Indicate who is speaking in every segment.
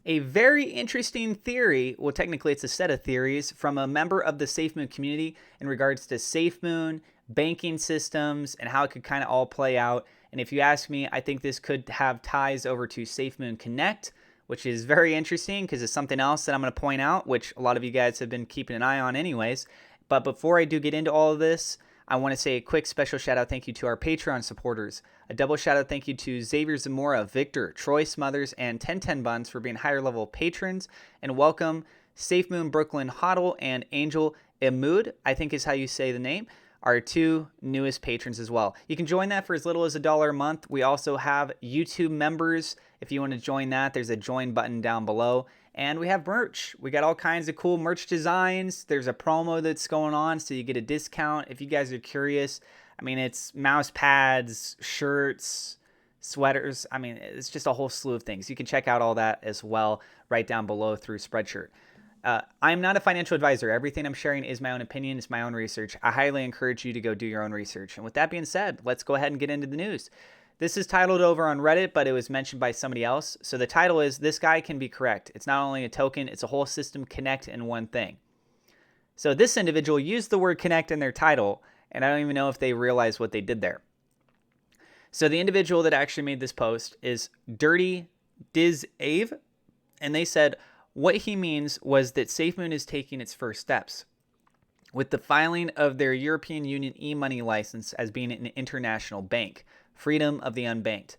Speaker 1: a very interesting theory. Well, technically, it's a set of theories from a member of the SafeMoon community in regards to SafeMoon, banking systems, and how it could kind of all play out. And if you ask me, I think this could have ties over to SafeMoon Connect, which is very interesting because it's something else that I'm going to point out, which a lot of you guys have been keeping an eye on anyways. But before I do get into all of this, I want to say a quick special shout out thank you to our Patreon supporters. A double shout out thank you to Xavier Zamora, Victor, Troy Smothers, and 1010 Buns for being higher level patrons. And welcome SafeMoon Brooklyn Hoddle and Angel Emud, I think is how you say the name, our two newest patrons as well. You can join that for as little as $1 a month. We also have YouTube members. If you want to join that, there's a join button down below. And we have merch. We got all kinds of cool merch designs. There's a promo that's going on, so you get a discount. If you guys are curious, I mean, it's mouse pads, shirts, sweaters. I mean, it's just a whole slew of things. You can check out all that as well right down below through Spreadshirt. I'm not a financial advisor. Everything I'm sharing is my own opinion. It's my own research. I highly encourage you to go do your own research. And with that being said, let's go ahead and get into the news. This is titled over on Reddit, but it was mentioned by somebody else. So the title is, "This Guy Can Be Correct. It's not only a token, it's a whole system connect in one thing." So this individual used the word connect in their title, and I don't even know if they realized what they did there. So the individual that actually made this post is Dirty Diz Ave, and they said, what he means was that SafeMoon is taking its first steps with the filing of their European Union e-money license as being an international bank, freedom of the unbanked.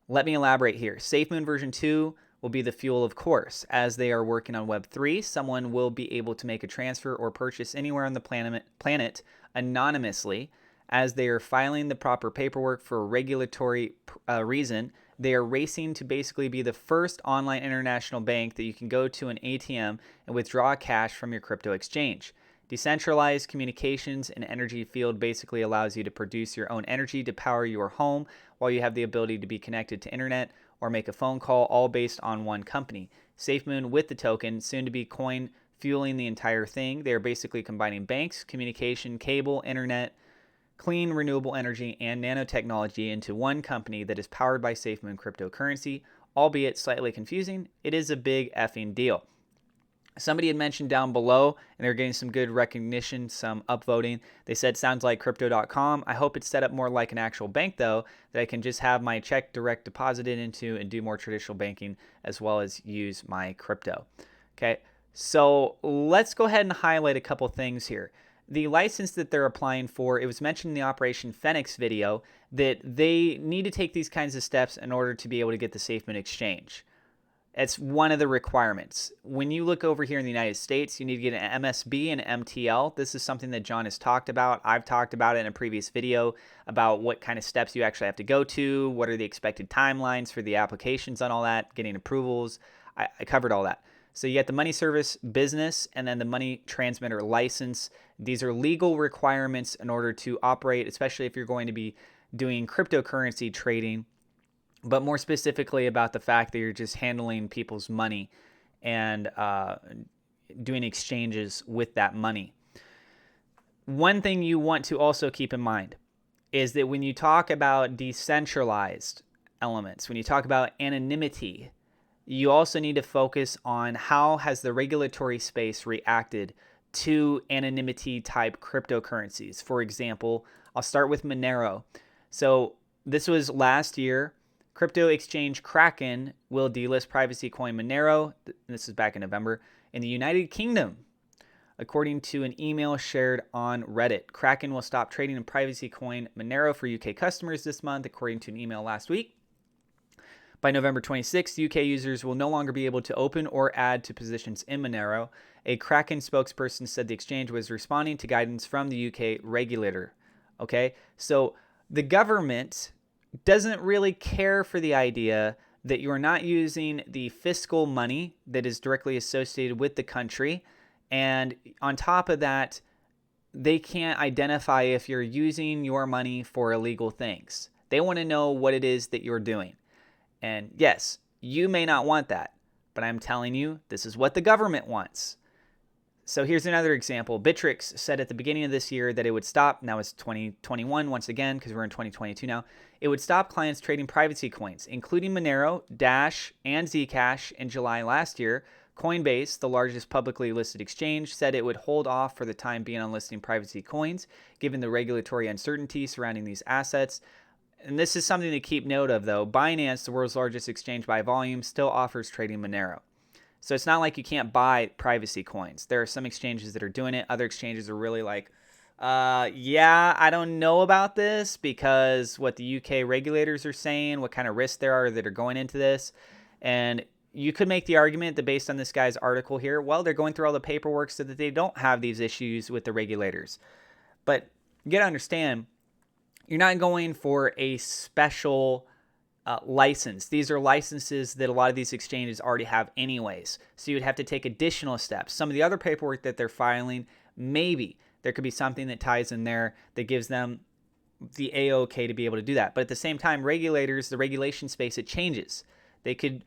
Speaker 1: Let me elaborate here. SafeMoon version 2 will be the fuel, of course. As they are working on Web 3, someone will be able to make a transfer or purchase anywhere on the planet anonymously. As they are filing the proper paperwork for a regulatory reason, they are racing to basically be the first online international bank that you can go to an ATM and withdraw cash from your crypto exchange. Decentralized communications and energy field basically allows you to produce your own energy to power your home while you have the ability to be connected to internet or make a phone call, all based on one company. SafeMoon with the token, soon to be coin, fueling the entire thing. They are basically combining banks, communication, cable, internet, clean renewable energy, and nanotechnology into one company that is powered by SafeMoon cryptocurrency. Albeit slightly confusing, it is a big effing deal. Somebody had mentioned down below, and they're getting some good recognition, some upvoting. They said, sounds like crypto.com. I hope it's set up more like an actual bank, though, that I can just have my check direct deposited into and do more traditional banking as well as use my crypto. Okay, so let's go ahead and highlight a couple things here. The license that they're applying for, it was mentioned in the Operation Phoenix video that they need to take these kinds of steps in order to be able to get the SafeMoon exchange. It's one of the requirements. When you look over here in the United States, you need to get an MSB and MTL. This is something that John has talked about. I've talked about it in a previous video about what kind of steps you actually have to go to, what are the expected timelines for the applications on all that, getting approvals. I covered all that. So you get the money service business and then the money transmitter license. These are legal requirements in order to operate, especially if you're going to be doing cryptocurrency trading, but more specifically about the fact that you're just handling people's money and doing exchanges with that money. One thing you want to also keep in mind is that when you talk about decentralized elements, when you talk about anonymity, you also need to focus on how has the regulatory space reacted to anonymity type cryptocurrencies. For example, I'll start with Monero. So this was last year. Crypto exchange Kraken will delist privacy coin Monero. This is back in November in the United Kingdom. According to an email shared on Reddit, Kraken will stop trading in privacy coin Monero for UK customers this month, according to an email last week. By November 26th, UK users will no longer be able to open or add to positions in Monero. A Kraken spokesperson said the exchange was responding to guidance from the UK regulator. Okay, so the government doesn't really care for the idea that you're not using the fiscal money that is directly associated with the country. And on top of that, they can't identify if you're using your money for illegal things. They want to know what it is that you're doing. And yes, you may not want that, but I'm telling you, this is what the government wants. So here's another example. Bittrex said at the beginning of this year that it would stop. Now it's 2021 once again because we're in 2022 now. It would stop clients trading privacy coins, including Monero, Dash, and Zcash in July last year. Coinbase, the largest publicly listed exchange, said it would hold off for the time being on listing privacy coins, given the regulatory uncertainty surrounding these assets. And this is something to keep note of, though. Binance, the world's largest exchange by volume, still offers trading Monero. So it's not like you can't buy privacy coins. There are some exchanges that are doing it. Other exchanges are really like, yeah, I don't know about this because what the UK regulators are saying, what kind of risks there are that are going into this. And you could make the argument that based on this guy's article here, well, they're going through all the paperwork so that they don't have these issues with the regulators. But you got to understand, you're not going for a special license. These are licenses that a lot of these exchanges already have anyways. So you would have to take additional steps. Some of the other paperwork that they're filing, maybe there could be something that ties in there that gives them the A-OK to be able to do that. But at the same time, regulators, the regulation space, it changes. They could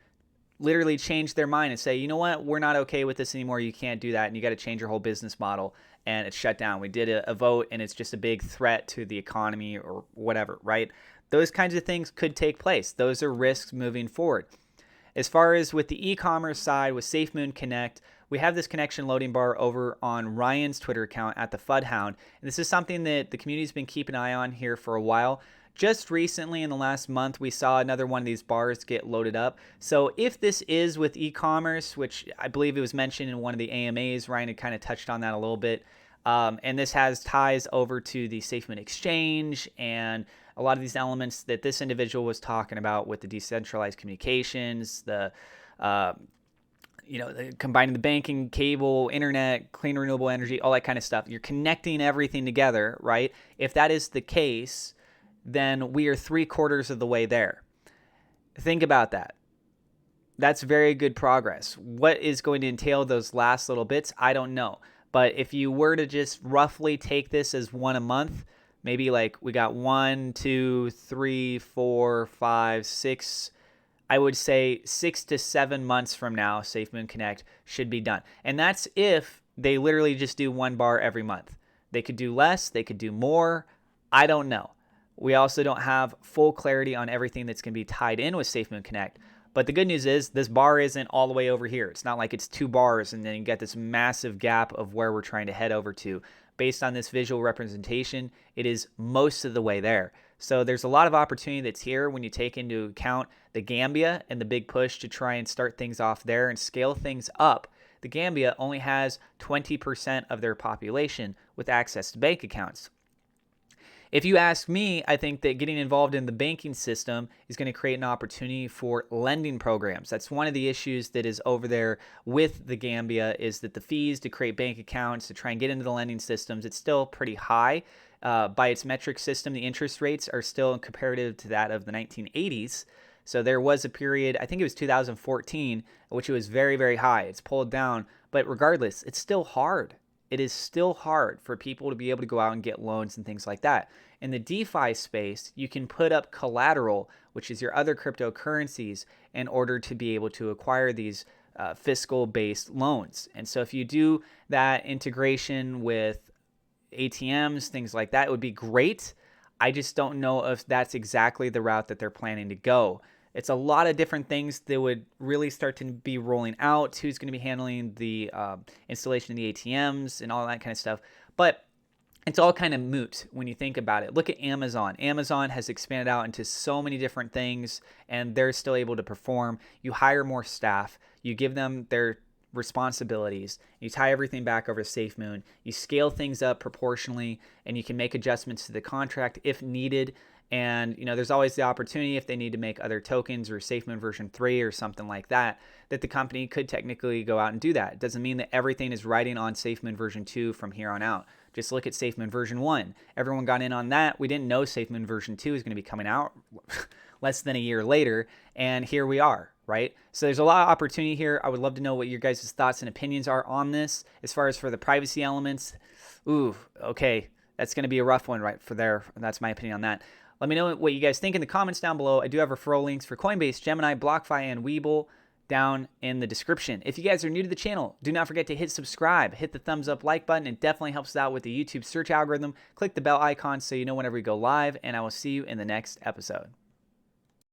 Speaker 1: literally change their mind and say, you know what, we're not okay with this anymore. You can't do that. And you got to change your whole business model. And it's shut down. We did a vote and it's just a big threat to the economy or whatever, right? Those kinds of things could take place. Those are risks moving forward. As far as with the e-commerce side, with SafeMoon Connect, we have this connection loading bar over on Ryan's Twitter account at the FUDHound. And this is something that the community's been keeping an eye on here for a while. Just recently in the last month, we saw another one of these bars get loaded up. So if this is with e-commerce, which I believe it was mentioned in one of the AMAs, Ryan had kind of touched on that a little bit. And this has ties over to the SafeMoon exchange and a lot of these elements that this individual was talking about with the decentralized communications, the combining the banking, cable, internet, clean renewable energy, all that kind of stuff. You're connecting everything together, right? If that is the case, then we are 3/4 of the way there. Think about that. That's very good progress. What is going to entail those last little bits? I don't know. But if you were to just roughly take this as one a month, maybe like we got 1, 2, 3, 4, 5, 6. I would say 6 to 7 months from now, SafeMoon Connect should be done. And that's if they literally just do one bar every month. They could do less. They could do more. I don't know. We also don't have full clarity on everything that's going to be tied in with SafeMoon Connect. But the good news is this bar isn't all the way over here. It's not like it's 2 bars and then you get this massive gap of where we're trying to head over to. Based on this visual representation, it is most of the way there. So there's a lot of opportunity that's here when you take into account the Gambia and the big push to try and start things off there and scale things up. The Gambia only has 20% of their population with access to bank accounts. If you ask me, I think that getting involved in the banking system is going to create an opportunity for lending programs. That's one of the issues that is over there with the Gambia is that the fees to create bank accounts, to try and get into the lending systems, it's still pretty high. By its metric system, the interest rates are still comparative to that of the 1980s. So there was a period, I think it was 2014, which it was very, very high. It's pulled down, but regardless, it's still hard. It is still hard for people to be able to go out and get loans and things like that. In the DeFi space, you can put up collateral, which is your other cryptocurrencies, in order to be able to acquire these fiscal-based loans. And so if you do that integration with ATMs, things like that, it would be great. I just don't know if that's exactly the route that they're planning to go. It's a lot of different things that would really start to be rolling out. Who's going to be handling the installation of the ATMs and all that kind of stuff. But it's all kind of moot when you think about it. Look at Amazon. Amazon has expanded out into so many different things, and they're still able to perform. You hire more staff. You give them their responsibilities. You tie everything back over to SafeMoon. You scale things up proportionally, and you can make adjustments to the contract if needed. And, there's always the opportunity if they need to make other tokens or SafeMoon version 3 or something like that, that the company could technically go out and do that. It doesn't mean that everything is riding on SafeMoon version 2 from here on out. Just look at SafeMoon version 1. Everyone got in on that. We didn't know SafeMoon version 2 is going to be coming out less than a year later, and here we are, right? So there's a lot of opportunity here. I would love to know what your guys' thoughts and opinions are on this. As far as for the privacy elements, okay, that's going to be a rough one right for there. That's my opinion on that. Let me know what you guys think in the comments down below. I do have referral links for Coinbase, Gemini, BlockFi, and Webull. down in the description. If you guys are new to the channel, do not forget to hit subscribe, hit the thumbs up like button. It definitely helps out with the YouTube search algorithm. Click the bell icon so you know whenever we go live, and I will see you in the next episode.